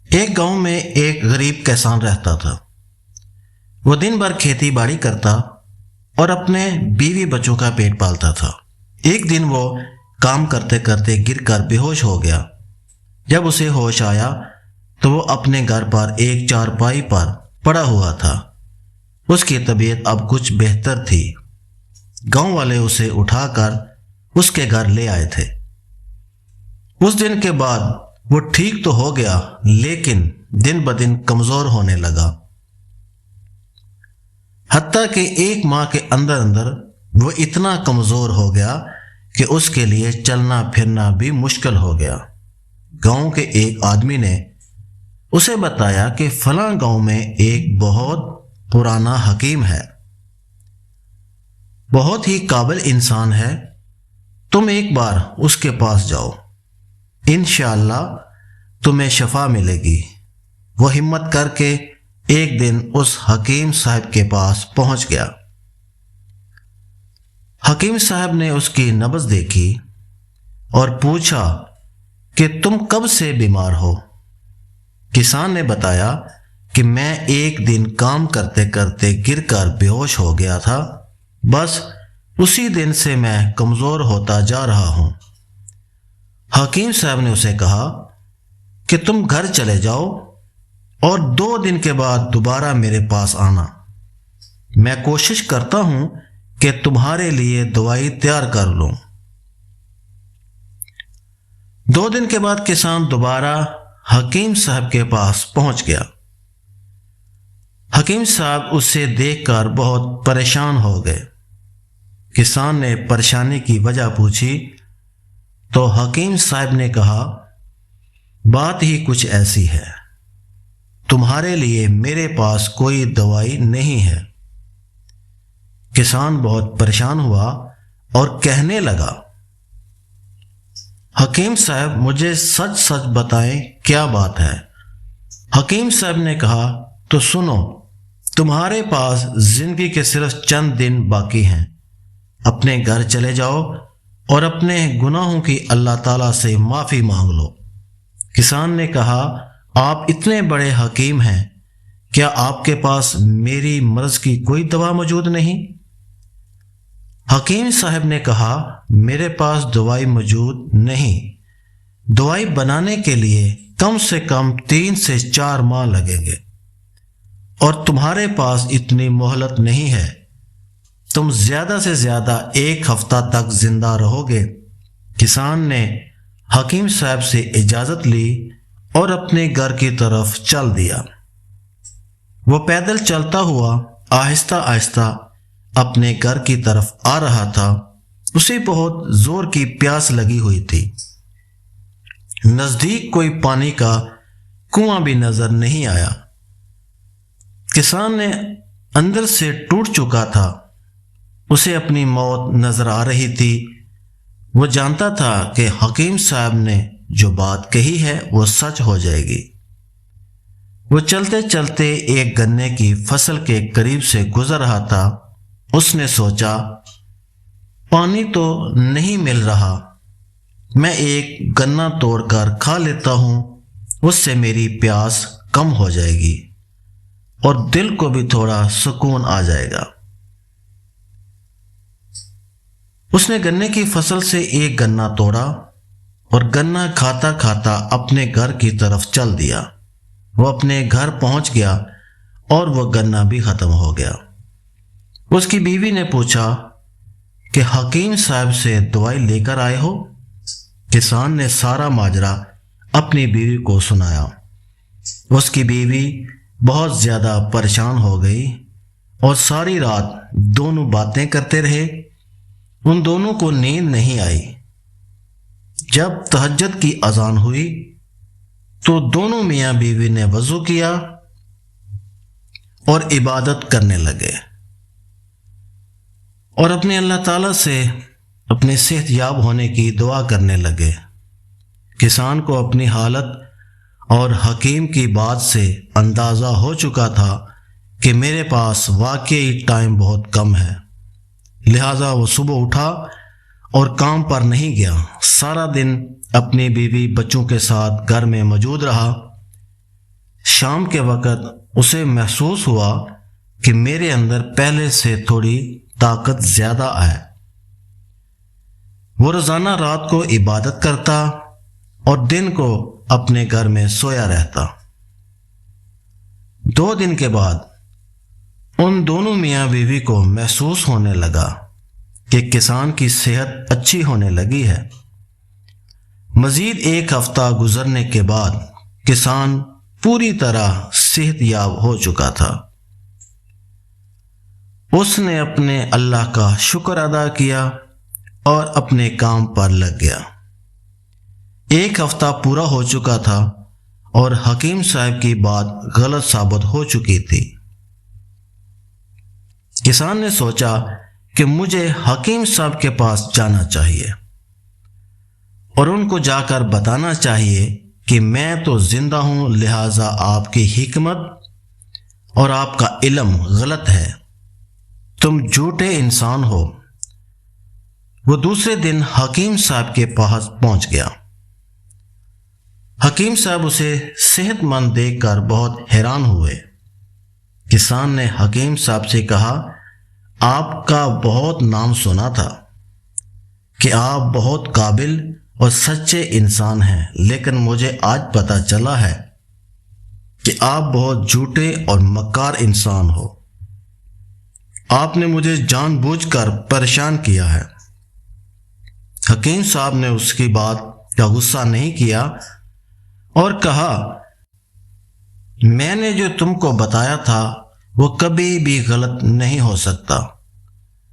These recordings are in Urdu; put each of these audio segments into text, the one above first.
ایک گاؤں میں ایک غریب کسان رہتا تھا۔ وہ دن بھر کھیتی باڑی کرتا اور اپنے بیوی بچوں کا پیٹ پالتا تھا۔ ایک دن وہ کام کرتے کرتے گر کر بے ہوش ہو گیا۔ جب اسے ہوش آیا تو وہ اپنے گھر پر ایک چارپائی پر پڑا ہوا تھا۔ اس کی طبیعت اب کچھ بہتر تھی۔ گاؤں والے اسے اٹھا کر اس کے گھر لے آئے تھے۔ اس دن کے بعد وہ ٹھیک تو ہو گیا، لیکن دن بدن کمزور ہونے لگا۔ حتیٰ کہ ایک ماہ کے اندر اندر وہ اتنا کمزور ہو گیا کہ اس کے لیے چلنا پھرنا بھی مشکل ہو گیا۔ گاؤں کے ایک آدمی نے اسے بتایا کہ فلاں گاؤں میں ایک بہت پرانا حکیم ہے، بہت ہی قابل انسان ہے، تم ایک بار اس کے پاس جاؤ، انشاءاللہ تمہیں شفا ملے گی۔ وہ ہمت کر کے ایک دن اس حکیم صاحب کے پاس پہنچ گیا۔ حکیم صاحب نے اس کی نبض دیکھی اور پوچھا کہ تم کب سے بیمار ہو؟ کسان نے بتایا کہ میں ایک دن کام کرتے کرتے گر کر بے ہوش ہو گیا تھا، بس اسی دن سے میں کمزور ہوتا جا رہا ہوں۔ حکیم صاحب نے اسے کہا کہ تم گھر چلے جاؤ اور 2 دن کے بعد دوبارہ میرے پاس آنا، میں کوشش کرتا ہوں کہ تمہارے لیے دوائی تیار کر لوں۔ 2 دن کے بعد کسان دوبارہ حکیم صاحب کے پاس پہنچ گیا۔ حکیم صاحب اسے دیکھ کر بہت پریشان ہو گئے۔ کسان نے پریشانی کی وجہ پوچھی تو حکیم صاحب نے کہا، بات ہی کچھ ایسی ہے، تمہارے لیے میرے پاس کوئی دوائی نہیں ہے۔ کسان بہت پریشان ہوا اور کہنے لگا، حکیم صاحب مجھے سچ سچ بتائیں کیا بات ہے؟ حکیم صاحب نے کہا، تو سنو، تمہارے پاس زندگی کے صرف چند دن باقی ہیں، اپنے گھر چلے جاؤ اور اپنے گناہوں کی اللہ تعالیٰ سے معافی مانگ لو۔ کسان نے کہا، آپ اتنے بڑے حکیم ہیں، کیا آپ کے پاس میری مرض کی کوئی دوا موجود نہیں؟ حکیم صاحب نے کہا، میرے پاس دوائی موجود نہیں، دوائی بنانے کے لیے کم سے کم 3 سے 4 ماہ لگیں گے، اور تمہارے پاس اتنی مہلت نہیں ہے، تم زیادہ سے زیادہ 1 ہفتہ تک زندہ رہو گے۔ کسان نے حکیم صاحب سے اجازت لی اور اپنے گھر کی طرف چل دیا۔ وہ پیدل چلتا ہوا آہستہ آہستہ اپنے گھر کی طرف آ رہا تھا۔ اسے بہت زور کی پیاس لگی ہوئی تھی۔ نزدیک کوئی پانی کا کنواں بھی نظر نہیں آیا۔ کسان نے اندر سے ٹوٹ چکا تھا، اسے اپنی موت نظر آ رہی تھی۔ وہ جانتا تھا کہ حکیم صاحب نے جو بات کہی ہے وہ سچ ہو جائے گی۔ وہ چلتے چلتے ایک گنے کی فصل کے قریب سے گزر رہا تھا۔ اس نے سوچا، پانی تو نہیں مل رہا، میں ایک گنا توڑ کر کھا لیتا ہوں، اس سے میری پیاس کم ہو جائے گی اور دل کو بھی تھوڑا سکون آ جائے گا۔ اس نے گنے کی فصل سے ایک گنا توڑا اور گنا کھاتا کھاتا اپنے گھر کی طرف چل دیا۔ وہ اپنے گھر پہنچ گیا اور وہ گنا بھی ختم ہو گیا۔ اس کی بیوی نے پوچھا کہ حکیم صاحب سے دوائی لے کر آئے ہو؟ کسان نے سارا ماجرا اپنی بیوی کو سنایا۔ اس کی بیوی بہت زیادہ پریشان ہو گئی اور ساری رات دونوں باتیں کرتے رہے۔ ان دونوں کو نیند نہیں آئی۔ جب تہجد کی اذان ہوئی تو دونوں میاں بیوی نے وضو کیا اور عبادت کرنے لگے اور اپنے اللہ تعالیٰ سے اپنے صحت یاب ہونے کی دعا کرنے لگے۔ کسان کو اپنی حالت اور حکیم کی بات سے اندازہ ہو چکا تھا کہ میرے پاس واقعی ٹائم بہت کم ہے، لہٰذا وہ صبح اٹھا اور کام پر نہیں گیا۔ سارا دن اپنی بیوی بچوں کے ساتھ گھر میں موجود رہا۔ شام کے وقت اسے محسوس ہوا کہ میرے اندر پہلے سے تھوڑی طاقت زیادہ ہے۔ وہ روزانہ رات کو عبادت کرتا اور دن کو اپنے گھر میں سویا رہتا۔ 2 دن کے بعد ان دونوں میاں بیوی کو محسوس ہونے لگا کہ کسان کی صحت اچھی ہونے لگی ہے۔ مزید 1 ہفتہ گزرنے کے بعد کسان پوری طرح صحت یاب ہو چکا تھا۔ اس نے اپنے اللہ کا شکر ادا کیا اور اپنے کام پر لگ گیا۔ 1 ہفتہ پورا ہو چکا تھا اور حکیم صاحب کی بات غلط ثابت ہو چکی تھی۔ کسان نے سوچا کہ مجھے حکیم صاحب کے پاس جانا چاہیے اور ان کو جا کر بتانا چاہیے کہ میں تو زندہ ہوں، لہٰذا آپ کی حکمت اور آپ کا علم غلط ہے، تم جھوٹے انسان ہو۔ وہ دوسرے دن حکیم صاحب کے پاس پہنچ گیا۔ حکیم صاحب اسے صحت مند دیکھ کر بہت حیران ہوئے۔ کسان نے حکیم صاحب سے کہا، آپ کا بہت نام سنا تھا کہ آپ بہت قابل اور سچے انسان ہیں، لیکن مجھے آج پتہ چلا ہے کہ آپ بہت جھوٹے اور مکار انسان ہو۔ آپ نے مجھے جان بوجھ کر پریشان کیا ہے۔ حکیم صاحب نے اس کی بات کا غصہ نہیں کیا اور کہا، میں نے جو تم کو بتایا تھا وہ کبھی بھی غلط نہیں ہو سکتا،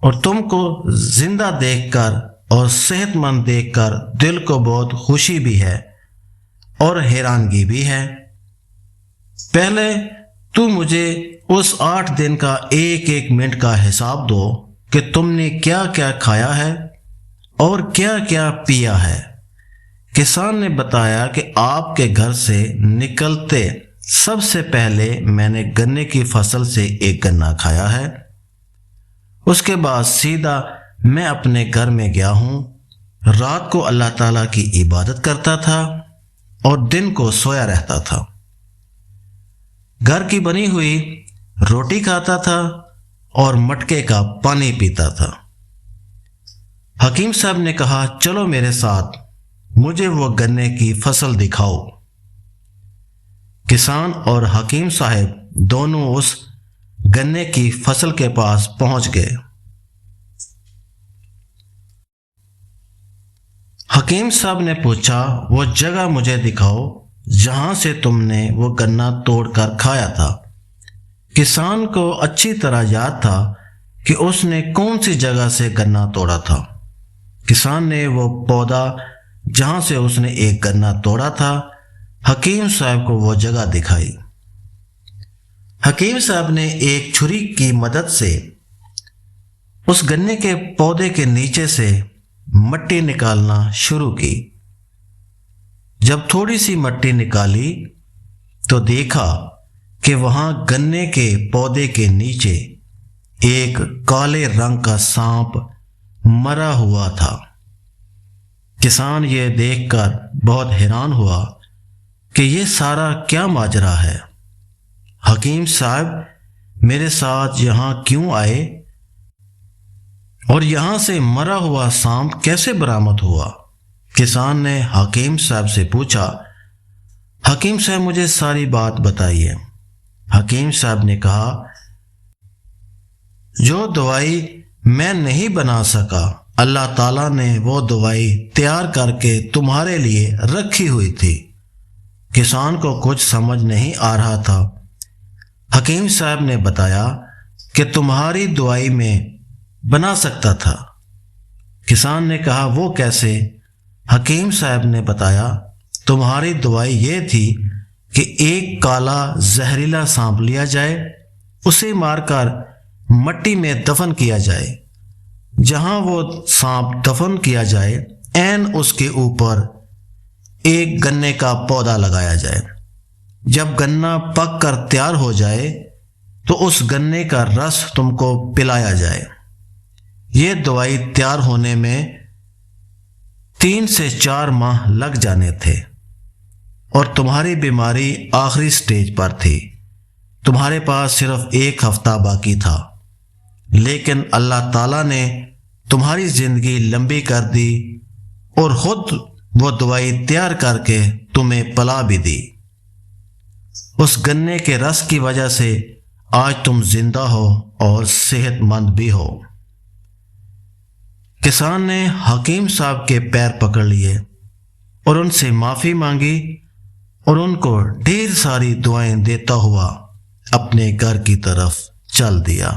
اور تم کو زندہ دیکھ کر اور صحت مند دیکھ کر دل کو بہت خوشی بھی ہے اور حیرانگی بھی ہے۔ پہلے تو مجھے اس 8 دن کا 1 منٹ کا حساب دو کہ تم نے کیا کیا کھایا ہے اور کیا کیا پیا ہے۔ کسان نے بتایا کہ آپ کے گھر سے نکلتے سب سے پہلے میں نے گنے کی فصل سے 1 گنا کھایا ہے، اس کے بعد سیدھا میں اپنے گھر میں گیا ہوں، رات کو اللہ تعالیٰ کی عبادت کرتا تھا اور دن کو سویا رہتا تھا، گھر کی بنی ہوئی روٹی کھاتا تھا اور مٹکے کا پانی پیتا تھا۔ حکیم صاحب نے کہا، چلو میرے ساتھ، مجھے وہ گنے کی فصل دکھاؤ۔ کسان اور حکیم صاحب دونوں اس گنے کی فصل کے پاس پہنچ گئے۔ حکیم صاحب نے پوچھا، وہ جگہ مجھے دکھاؤ جہاں سے تم نے وہ گنا توڑ کر کھایا تھا۔ کسان کو اچھی طرح یاد تھا کہ اس نے کون سی جگہ سے گنا توڑا تھا۔ کسان نے وہ پودا جہاں سے اس نے 1 گنا توڑا تھا حکیم صاحب کو وہ جگہ دکھائی۔ حکیم صاحب نے ایک چھری کی مدد سے اس گنے کے پودے کے نیچے سے مٹی نکالنا شروع کی۔ جب تھوڑی سی مٹی نکالی تو دیکھا کہ وہاں گنے کے پودے کے نیچے ایک کالے رنگ کا سانپ مرا ہوا تھا۔ کسان یہ دیکھ کر بہت حیران ہوا کہ یہ سارا کیا ماجرا ہے۔ حکیم صاحب میرے ساتھ یہاں کیوں آئے اور یہاں سے مرا ہوا سانپ کیسے برآمد ہوا؟ کسان نے حکیم صاحب سے پوچھا۔ حکیم صاحب مجھے ساری بات بتائیے۔ حکیم صاحب نے کہا، جو دوائی میں نہیں بنا سکا، اللہ تعالیٰ نے وہ دوائی تیار کر کے تمہارے لیے رکھی ہوئی تھی۔ کسان کو کچھ سمجھ نہیں آ رہا تھا۔ حکیم صاحب نے بتایا کہ تمہاری دوائی میں بنا سکتا تھا۔ کسان نے کہا، وہ کیسے؟ حکیم صاحب نے بتایا، تمہاری دوائی یہ تھی کہ 1 کالا زہریلا سانپ لیا جائے، اسے مار کر مٹی میں دفن کیا جائے، جہاں وہ سانپ دفن کیا جائے عین اس کے اوپر 1 گنے کا پودا لگایا جائے۔ جب گنا پک کر تیار ہو جائے تو اس گنے کا رس تم کو پلایا جائے۔ یہ دوائی تیار ہونے میں 3 سے 4 ماہ لگ جانے تھے۔ اور تمہاری بیماری آخری سٹیج پر تھی، تمہارے پاس صرف 1 ہفتہ باقی تھا، لیکن اللہ تعالیٰ نے تمہاری زندگی لمبی کر دی اور خود وہ دوائی تیار کر کے تمہیں پلا بھی دی۔ اس گنے کے رس کی وجہ سے آج تم زندہ ہو اور صحت مند بھی ہو۔ کسان نے حکیم صاحب کے پیر پکڑ لیے اور ان سے معافی مانگی اور ان کو ڈھیر ساری دعائیں دیتا ہوا اپنے گھر کی طرف چل دیا۔